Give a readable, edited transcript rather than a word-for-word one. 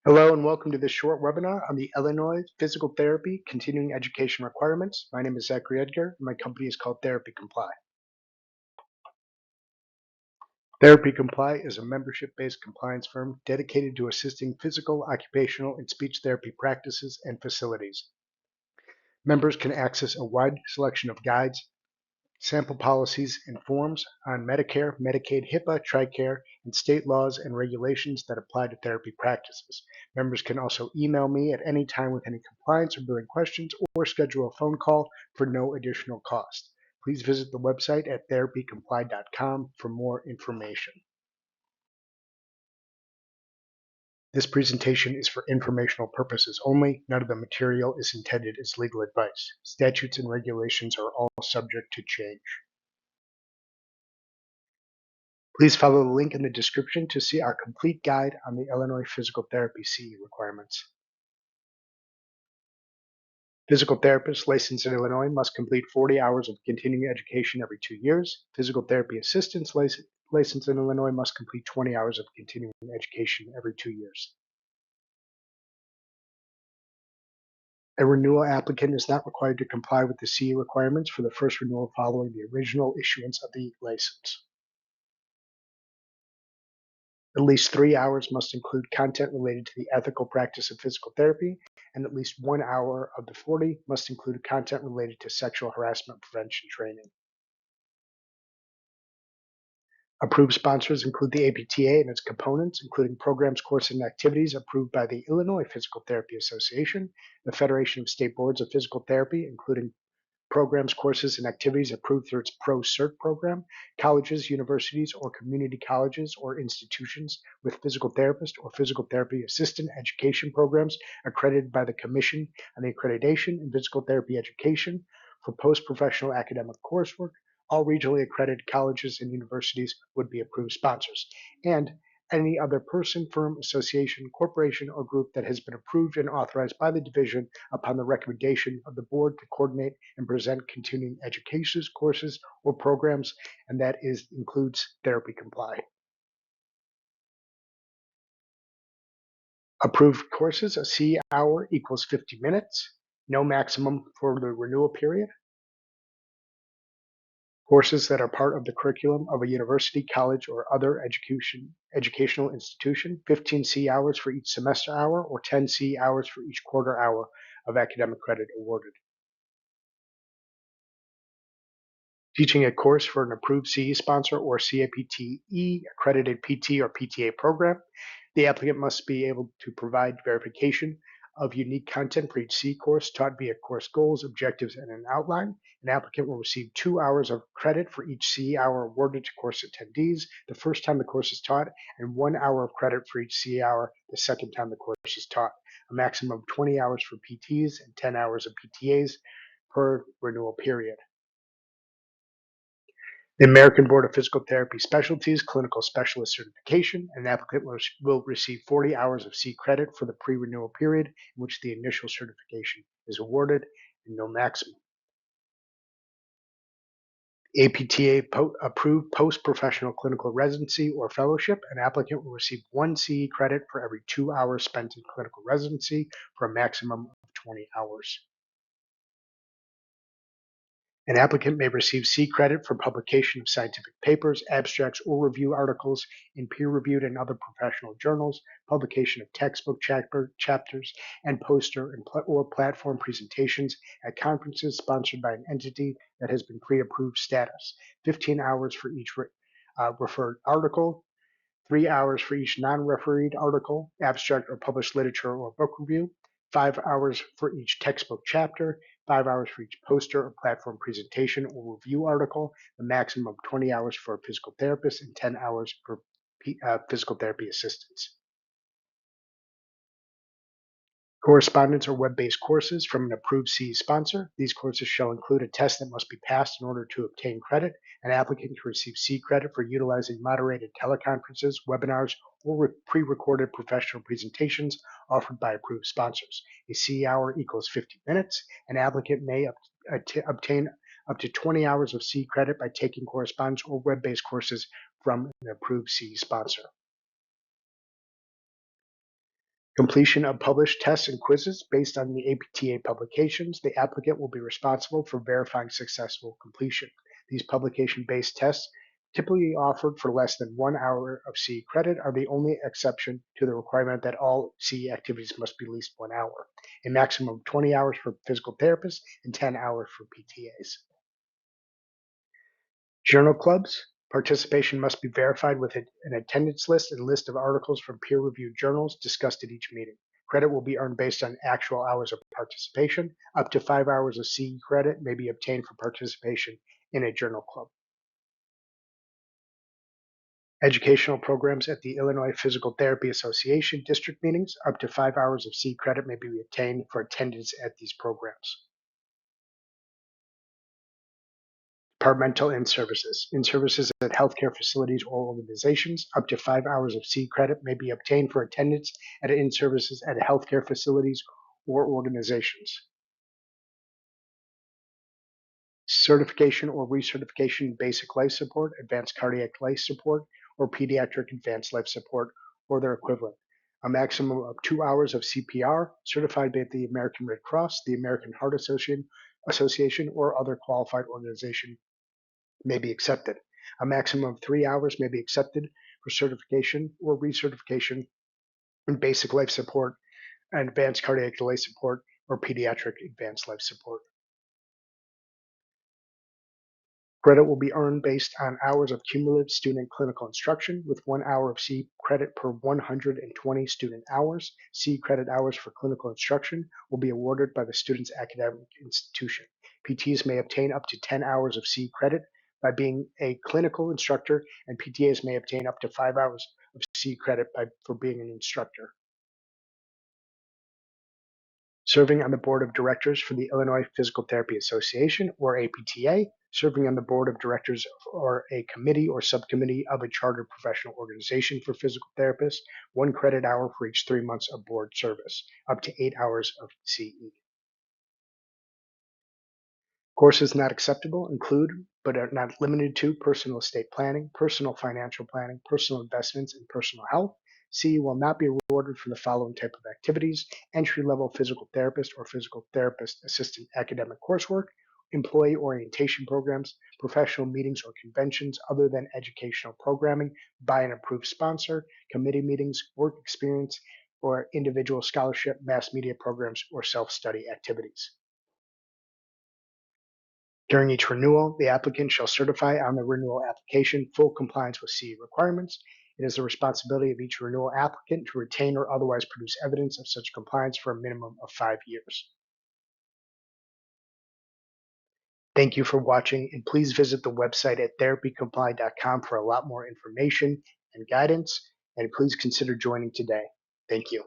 Hello and welcome to this short webinar on the Illinois Physical Therapy Continuing Education Requirements. My name is Zachary Edgar and my company is called Therapy Comply. Therapy Comply is a membership-based compliance firm dedicated to assisting physical, occupational, and speech therapy practices and facilities. Members can access a wide selection of guides, sample policies, and forms on Medicare, Medicaid, HIPAA, TRICARE, and state laws and regulations that apply to therapy practices. Members can also email me at any time with any compliance or billing questions or schedule a phone call for no additional cost. Please visit the website at therapycomply.com for more information. This presentation is for informational purposes only. None of the material is intended as legal advice. Statutes and regulations are all subject to change. Please follow the link in the description to see our complete guide on the Illinois Physical Therapy CE requirements. Physical therapists licensed in Illinois must complete 40 hours of continuing education every 2 years. Physical therapy assistants licensed in Illinois must complete 20 hours of continuing education every 2 years. A renewal applicant is not required to comply with the CE requirements for the first renewal following the original issuance of the license. At least 3 hours must include content related to the ethical practice of physical therapy, and at least 1 hour of the 40 must include content related to sexual harassment prevention training. Approved sponsors include the APTA and its components, including programs, courses, and activities approved by the Illinois Physical Therapy Association, the Federation of State Boards of Physical Therapy, including programs, courses, and activities approved through its Pro-Cert program, colleges, universities, or community colleges or institutions with physical therapist or physical therapy assistant education programs accredited by the Commission on the Accreditation in Physical Therapy Education for post-professional academic coursework. All regionally accredited colleges and universities would be approved sponsors, and any other person, firm, association, corporation, or group that has been approved and authorized by the division upon the recommendation of the board to coordinate and present continuing education courses or programs, and that includes Therapy Comply. Approved courses, a CE hour equals 50 minutes, no maximum for the renewal period. Courses that are part of the curriculum of a university, college, or other educational institution, 15 CE hours for each semester hour or 10 CE hours for each quarter hour of academic credit awarded. Teaching a course for an approved CE sponsor or CAPTE accredited PT or PTA program, the applicant must be able to provide verification of unique content for each CE course taught via course goals, objectives, and an outline. An applicant will receive 2 hours of credit for each CE hour awarded to course attendees the first time the course is taught, and 1 hour of credit for each CE hour the second time the course is taught. A maximum of 20 hours for PTs and 10 hours of PTAs per renewal period. The American Board of Physical Therapy Specialties Clinical Specialist Certification. An applicant will receive 40 hours of CE credit for the pre-renewal period in which the initial certification is awarded, and no maximum. APTA approved post-professional clinical residency or fellowship. An applicant will receive 1 CE credit for every 2 hours spent in clinical residency for a maximum of 20 hours. An applicant may receive CE credit for publication of scientific papers, abstracts, or review articles in peer-reviewed and other professional journals, publication of textbook chapters, and poster or platform presentations at conferences sponsored by an entity that has been pre-approved status. 15 hours for each referred article, 3 hours for each non-refereed article, abstract, or published literature or book review, 5 hours for each textbook chapter, 5 hours for each poster or platform presentation or review article, the maximum of 20 hours for a physical therapist, and 10 hours for physical therapy assistants. Correspondence or web-based courses from an approved CE sponsor. These courses shall include a test that must be passed in order to obtain credit. An applicant can receive CE credit for utilizing moderated teleconferences, webinars, or pre-recorded professional presentations offered by approved sponsors. A CE hour equals 50 minutes. An applicant may obtain up to 20 hours of CE credit by taking correspondence or web-based courses from an approved CE sponsor. Completion of published tests and quizzes based on the APTA publications. The applicant will be responsible for verifying successful completion. These publication-based tests, typically offered for less than 1 hour of CE credit, are the only exception to the requirement that all CE activities must be at least 1 hour, a maximum of 20 hours for physical therapists and 10 hours for PTAs. Journal clubs. Participation must be verified with an attendance list and list of articles from peer-reviewed journals discussed at each meeting. Credit will be earned based on actual hours of participation. Up to 5 hours of CE credit may be obtained for participation in a journal club. Educational programs at the Illinois Physical Therapy Association district meetings. Up to 5 hours of CE credit may be obtained for attendance at these programs. Departmental in-services. In-services at healthcare facilities or organizations. Up to 5 hours of CE credit may be obtained for attendance at in-services at healthcare facilities or organizations. Certification or recertification in basic life support, advanced cardiac life support, or pediatric advanced life support, or their equivalent. A maximum of 2 hours of CPR, certified by the American Red Cross, the American Heart Association, or other qualified organization may be accepted. A maximum of 3 hours may be accepted for certification or recertification in basic life support and advanced cardiac delay support or pediatric advanced life support. Credit will be earned based on hours of cumulative student clinical instruction, with 1 hour of CE credit per 120 student hours. CE credit hours for clinical instruction will be awarded by the student's academic institution. PTs may obtain up to 10 hours of CE credit by being a clinical instructor, and PTAs may obtain up to 5 hours of CE credit for being an instructor. Serving on the board of directors for the Illinois Physical Therapy Association, or APTA, serving on the board of directors or a committee or subcommittee of a chartered professional organization for physical therapists, 1 credit hour for each 3 months of board service, up to 8 hours of CE. Courses not acceptable include, but are not limited to, personal estate planning, personal financial planning, personal investments, and personal health. CE will not be awarded for the following type of activities: entry-level physical therapist or physical therapist assistant academic coursework, employee orientation programs, professional meetings or conventions other than educational programming by an approved sponsor, committee meetings, work experience, or individual scholarship, mass media programs, or self-study activities. During each renewal, the applicant shall certify on the renewal application full compliance with CE requirements. It is the responsibility of each renewal applicant to retain or otherwise produce evidence of such compliance for a minimum of 5 years. Thank you for watching, and please visit the website at therapycomply.com for a lot more information and guidance, and please consider joining today. Thank you.